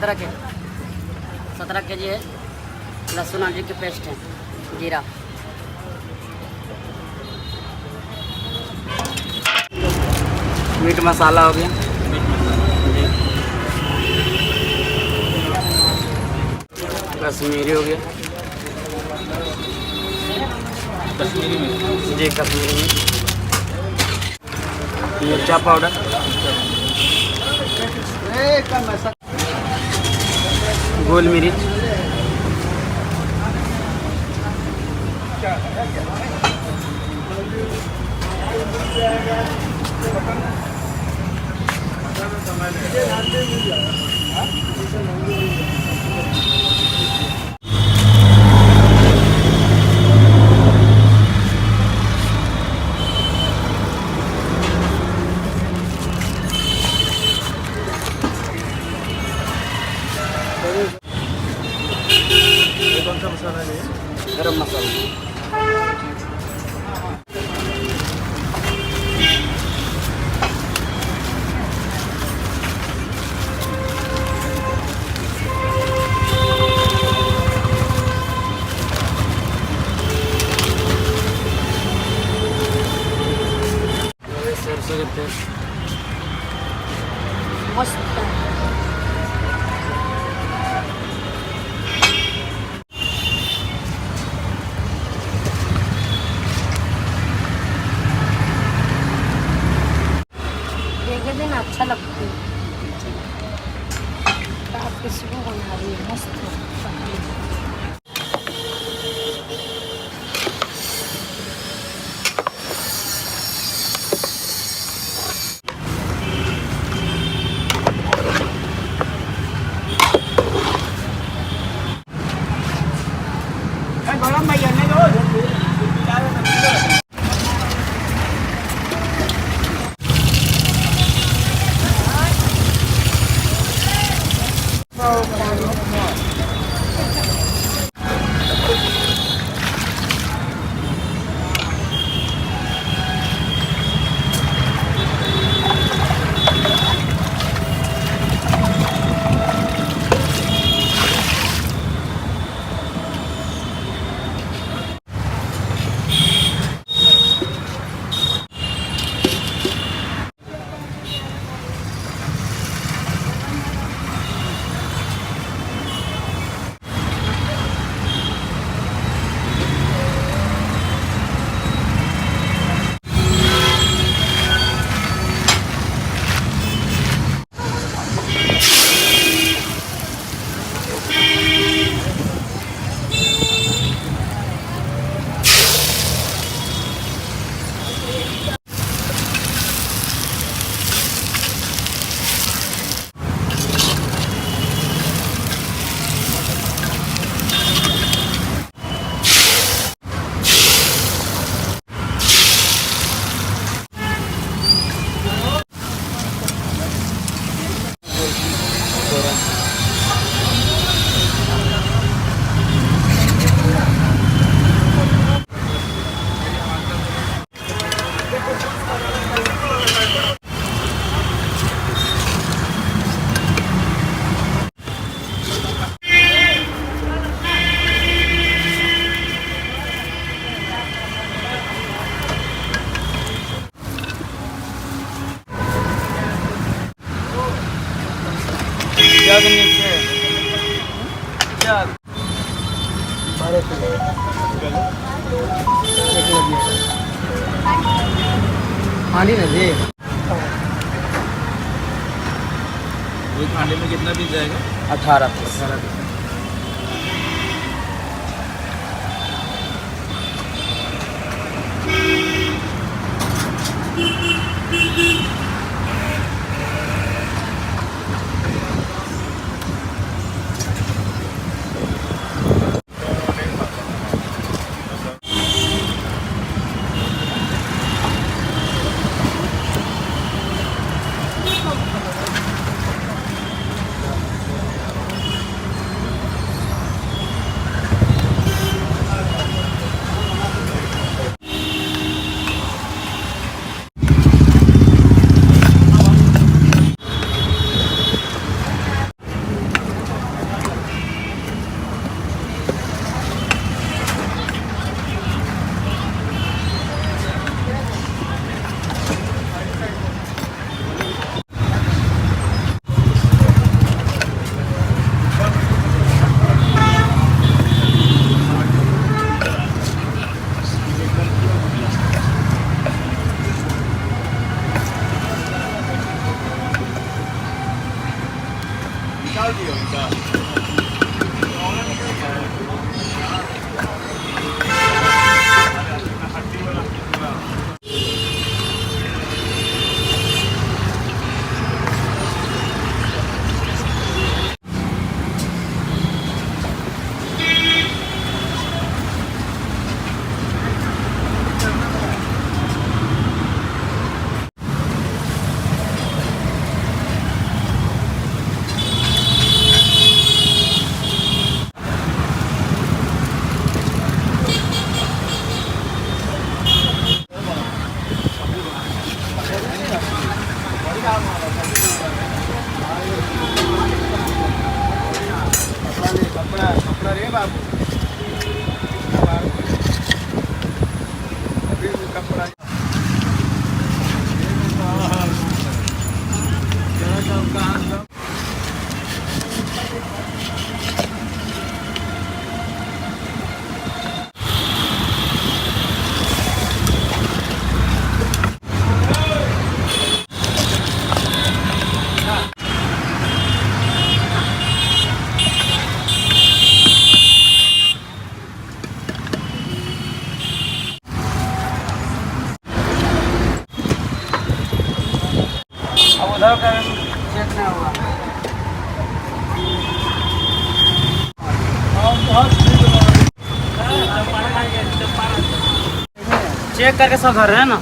17 के जी है। लहसुन अदरक की पेस्ट है, जीरा। मीट मसाला हो गया जी। कश्मीरी हो गया कश्मीरी मिर्च, जी, कश्मीरी मिर्च। मिर्चा पाउडर, गोल मिर्च, ये कौन सा मसाला है ये? गरम मसाला। सरसों के तेल, मस्त है। देखे दिन अच्छा लगती है। आप किसी को बना रही है, मस्त है। जग नीचे जग हांडी ना जी। एक हांडे में कितना पीस जाएगा? 18। लॉक है, चेक नहीं हुआ। चेक करके सब घर है ना।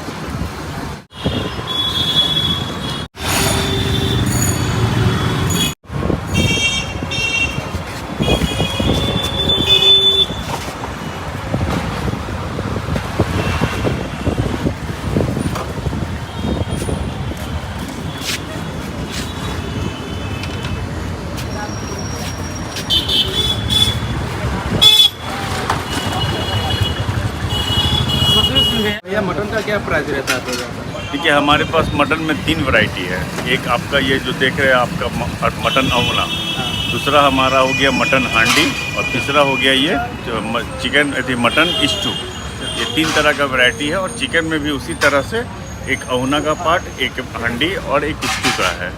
भैया मटन का क्या प्राइस रहता है आपके यहाँ? देखिए हमारे पास मटन में 3 वैरायटी है। एक आपका ये जो देख रहे हैं आपका मटन अवना, दूसरा हमारा हो गया मटन हांडी और तीसरा हो गया ये जो चिकन मटन स्टू। ये 3 तरह का वैरायटी है और चिकन में भी उसी तरह से एक अवना का पार्ट, एक हांडी और एक स्टू का है।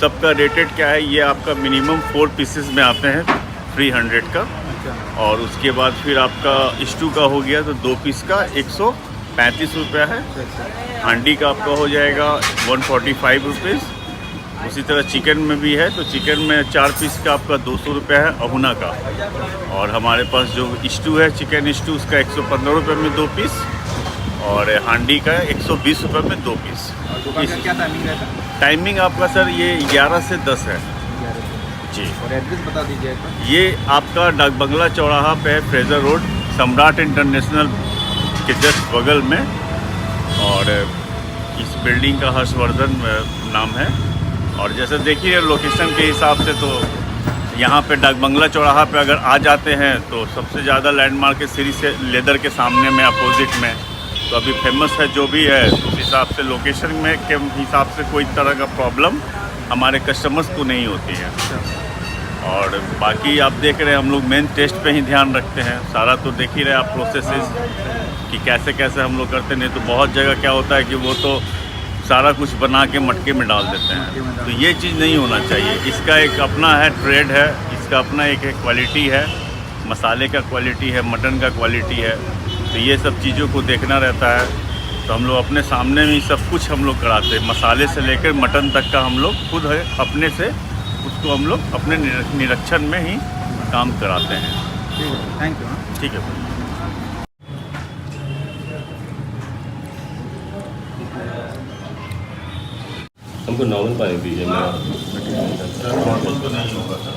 सबका रेटेड क्या है, ये आपका मिनिमम 4 पीसेस में आते हैं 300 का, और उसके बाद फिर आपका स्टू का हो गया तो 2 पीस का 135 रुपया है। हांडी का आपका हो जाएगा 145 रुपीज़। उसी तरह चिकन में भी है तो चिकन में 4 पीस का आपका 200 रुपया है अहुना का। और हमारे पास जो स्टू है चिकन स्टू उसका 115 रुपये में 2 पीस और हांडी का 120 रुपये में 2 पीस। और दुकान का क्या टाइमिंग रहता है? टाइमिंग आपका सर ये 11 से 10 है जी। और एड्रेस बता दीजिए एक बार। ये आपका डाक बंगला चौराहा पे है, फ्रेजर रोड, सम्राट इंटरनेशनल के जस्ट बगल में। और इस बिल्डिंग का हर्षवर्धन नाम है। और जैसे देखिए लोकेशन के हिसाब से तो यहाँ पे डाक बंगला चौराहा पे अगर आ जाते हैं तो सबसे ज़्यादा लैंडमार्क है श्री से लेदर के सामने में अपोजिट में। तो अभी फेमस है जो भी है, उस हिसाब से लोकेशन में के हिसाब से कोई तरह का प्रॉब्लम हमारे कस्टमर्स को नहीं होती है। और बाकी आप देख रहे हैं हम लोग मेन टेस्ट पे ही ध्यान रखते हैं। सारा तो देख ही रहे आप प्रोसेसेस कि कैसे कैसे हम लोग करते, नहीं तो बहुत जगह क्या होता है कि वो तो सारा कुछ बना के मटके में डाल देते हैं। तो ये चीज़ नहीं होना चाहिए। इसका एक अपना है ट्रेड है, इसका अपना एक क्वालिटी है, मसाले का क्वालिटी है, मटन का क्वालिटी है। तो ये सब चीज़ों को देखना रहता है। तो हम लोग अपने सामने में ही सब कुछ हम लोग कराते हैं, मसाले से लेकर मटन तक का हम लोग खुद है अपने से उसको हम लोग अपने निरीक्षण में ही काम कराते हैं। Thank you. ठीक है। हमको नॉर्मल पानी दीजिए। मैं तो नहीं होगा सर।